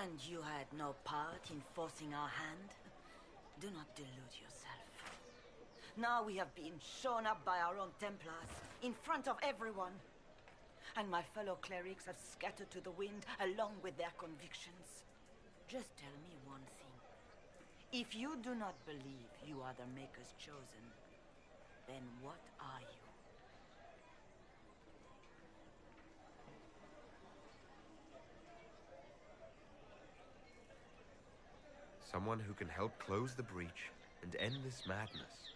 And you had no part in forcing our hand? Do not delude yourself. Now we have been shown up by our own Templars, in front of everyone. And my fellow clerics have scattered to the wind along with their convictions. Just tell me one thing. If you do not believe you are the Maker's chosen, then what are you? Someone who can help close the breach and end this madness.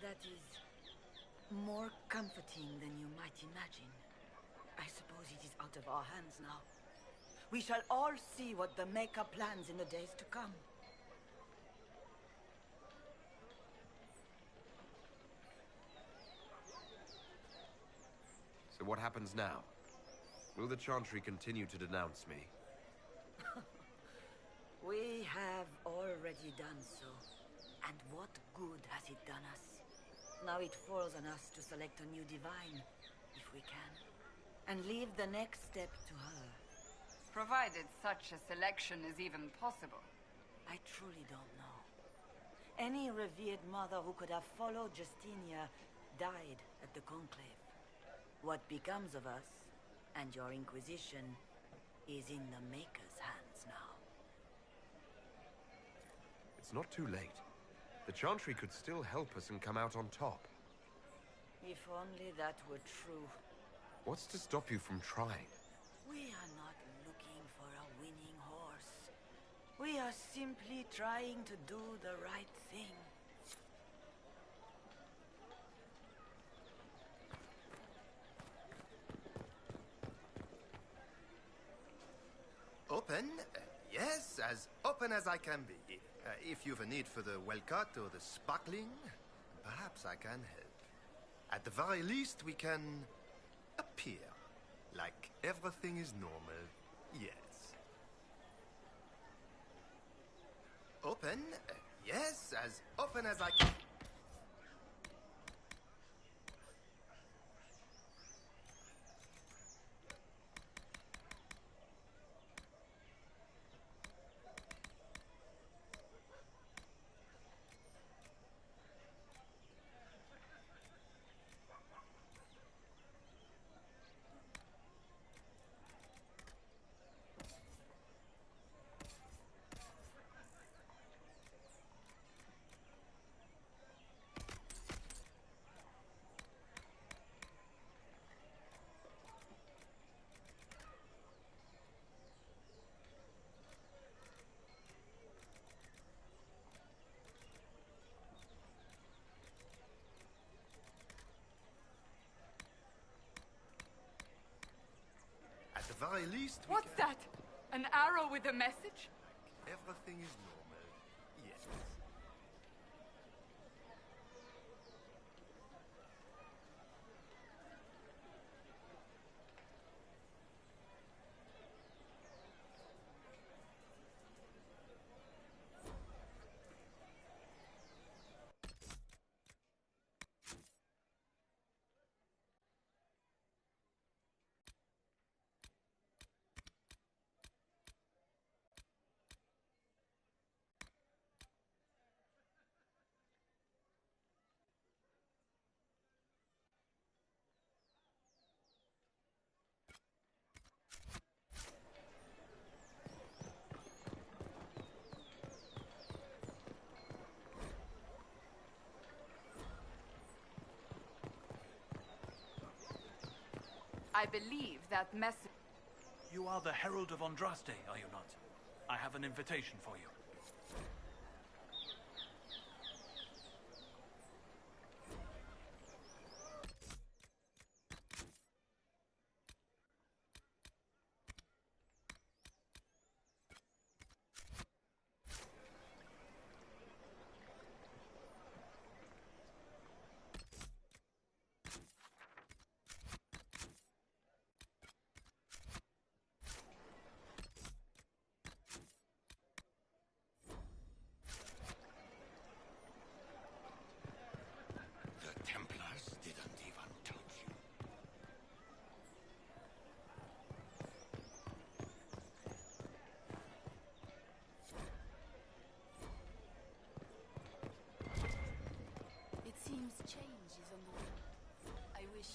That is more comforting than you might imagine. I suppose it is out of our hands now. We shall all see what the Maker plans in the days to come. So what happens now? Will the Chantry continue to denounce me? We have already done so. And what good has it done us? Now it falls on us to select a new divine, if we can. And leave the next step to her. Provided such a selection is even possible. I truly don't know. Any revered mother who could have followed Justinia died at the Conclave. What becomes of us, and your Inquisition, is in the Maker's hands now. It's not too late. The Chantry could still help us and come out on top. If only that were true. What's to stop you from trying? We are not looking for a winning horse. We are simply trying to do the right thing. Open? Yes, as open as I can be. If you've a need for the well-cut or the sparkling, perhaps I can help. At the very least, we can appear like everything is normal. Yes. Open? Yes, as open as I can. At the very least, we What's can... that? An arrow with a message? Everything is normal. Yes. I believe that message... You are the Herald of Andraste, are you not? I have an invitation for you.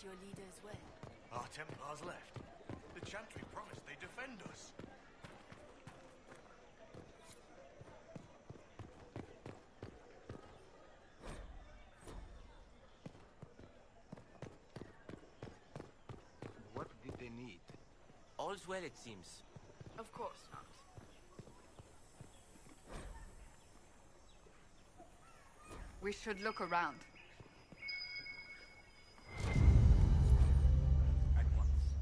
wish your leaders well. Our Templars left. The Chantry promised they'd defend us. What did they need? All's well, it seems. Of course not. We should look around. At once.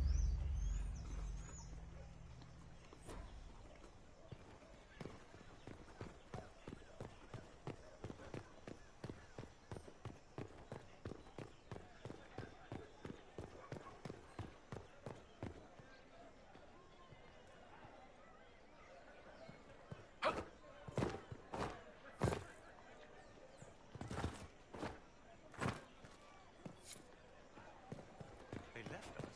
They left us.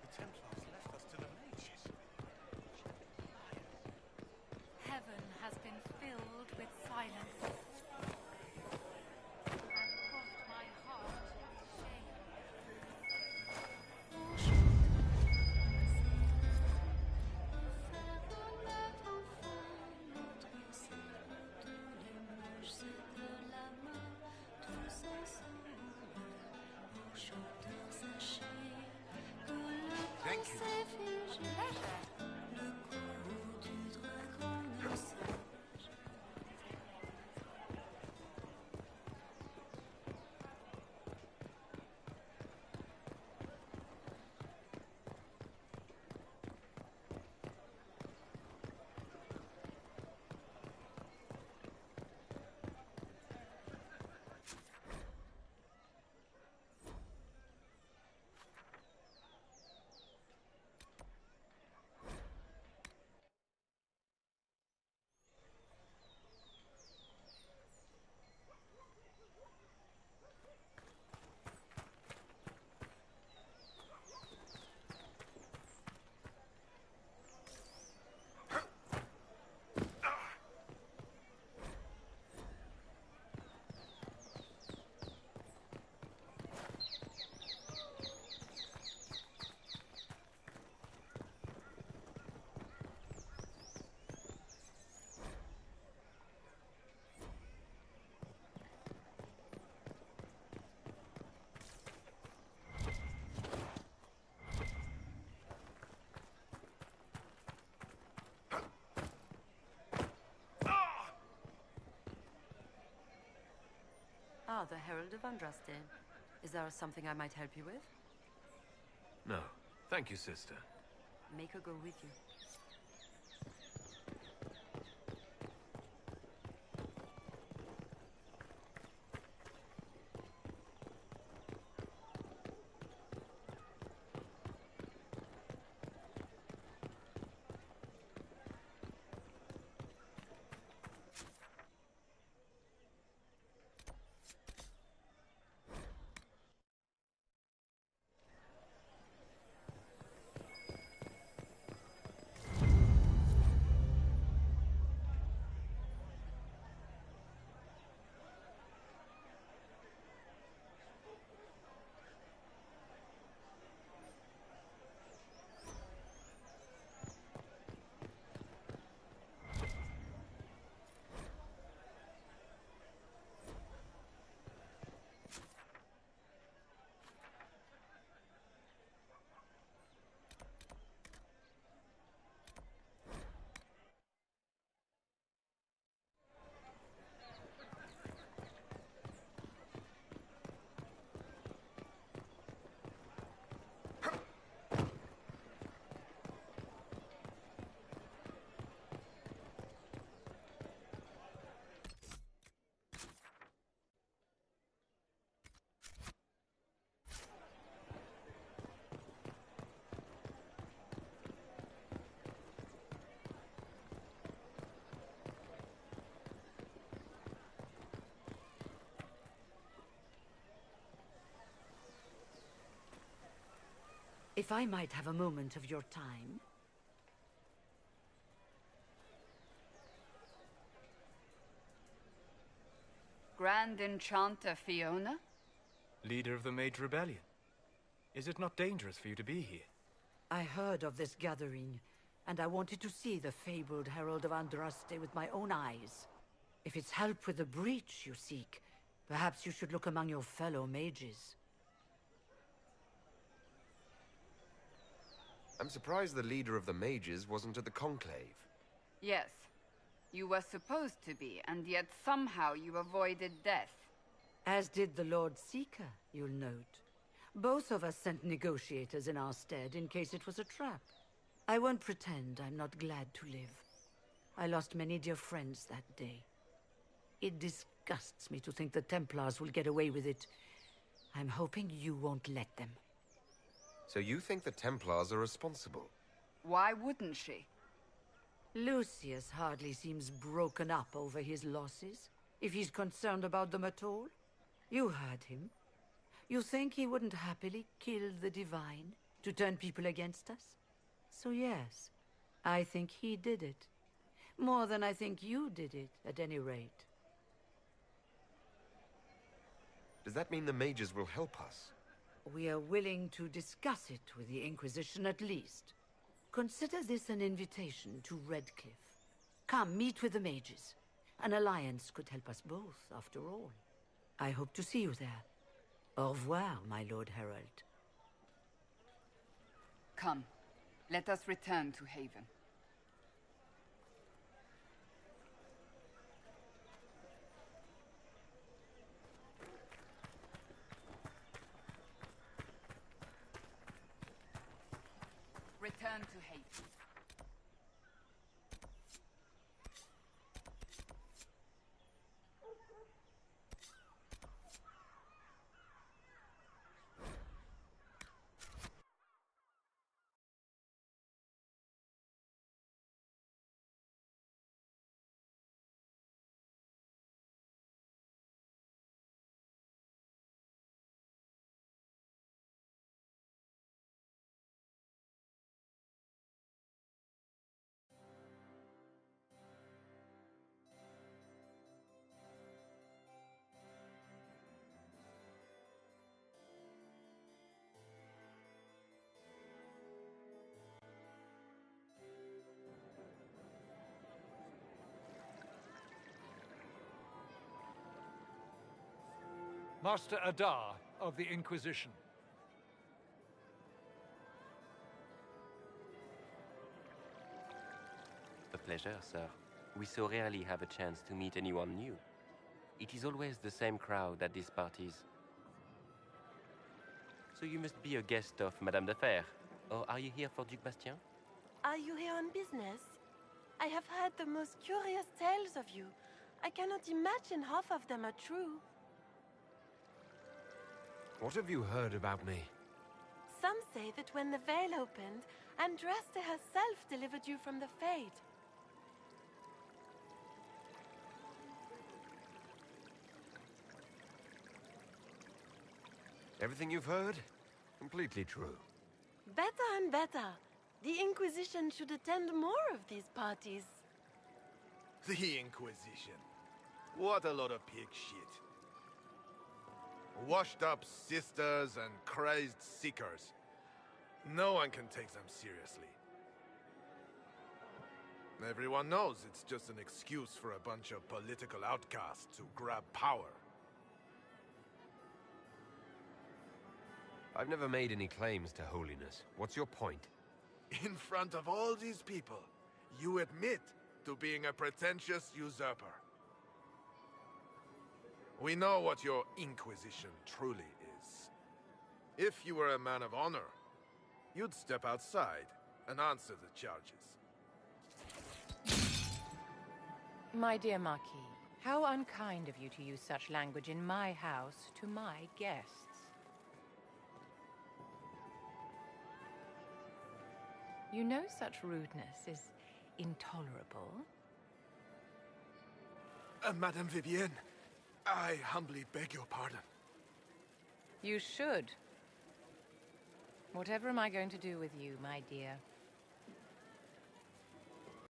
The Templars left us to the mages. Heaven has been filled with silence. And caught my heart with shame. Thank you. Ah, the Herald of Andraste. Is there something I might help you with? No. Thank you, sister. Make her go with you. If I might have a moment of your time. Grand Enchanter Fiona? Leader of the Mage Rebellion. Is it not dangerous for you to be here? I heard of this gathering, and I wanted to see the fabled Herald of Andraste with my own eyes. If it's help with the breach you seek, perhaps you should look among your fellow mages. I'm surprised the leader of the mages wasn't at the conclave. Yes. You were supposed to be, and yet somehow you avoided death. As did the Lord Seeker, you'll note. Both of us sent negotiators in our stead in case it was a trap. I won't pretend I'm not glad to live. I lost many dear friends that day. It disgusts me to think the Templars will get away with it. I'm hoping you won't let them. So you think the Templars are responsible? Why wouldn't she? Lucius hardly seems broken up over his losses, if he's concerned about them at all. You heard him. You think he wouldn't happily kill the Divine to turn people against us? So yes, I think he did it. More than I think you did it, at any rate. Does that mean the mages will help us? We are willing to discuss it with the Inquisition at least. Consider this an invitation to Redcliffe. Come, meet with the mages. An alliance could help us both, after all. I hope to see you there. Au revoir, my Lord Herald. Come, let us return to Haven. Return to Haven. Master Adar of the Inquisition. A pleasure, sir. We so rarely have a chance to meet anyone new. It is always the same crowd at these parties. So you must be a guest of Madame de Fer, or are you here for Duc Bastien? Are you here on business? I have heard the most curious tales of you. I cannot imagine half of them are true. What have you heard about me? Some say that when the veil opened, Andraste herself delivered you from the Fade. Everything you've heard? Completely true. Better and better. The Inquisition should attend more of these parties. The Inquisition. What a lot of pig shit. Washed up sisters and crazed seekers. No one can take them seriously. Everyone knows it's just an excuse for a bunch of political outcasts to grab power. I've never made any claims to holiness. What's your point? In front of all these people, you admit to being a pretentious usurper. We know what your Inquisition truly is. If you were a man of honor, you'd step outside and answer the charges. My dear Marquis, how unkind of you to use such language in my house to my guests. You know such rudeness is intolerable. Madame Vivienne, I humbly beg your pardon. You should. Whatever am I going to do with you, my dear?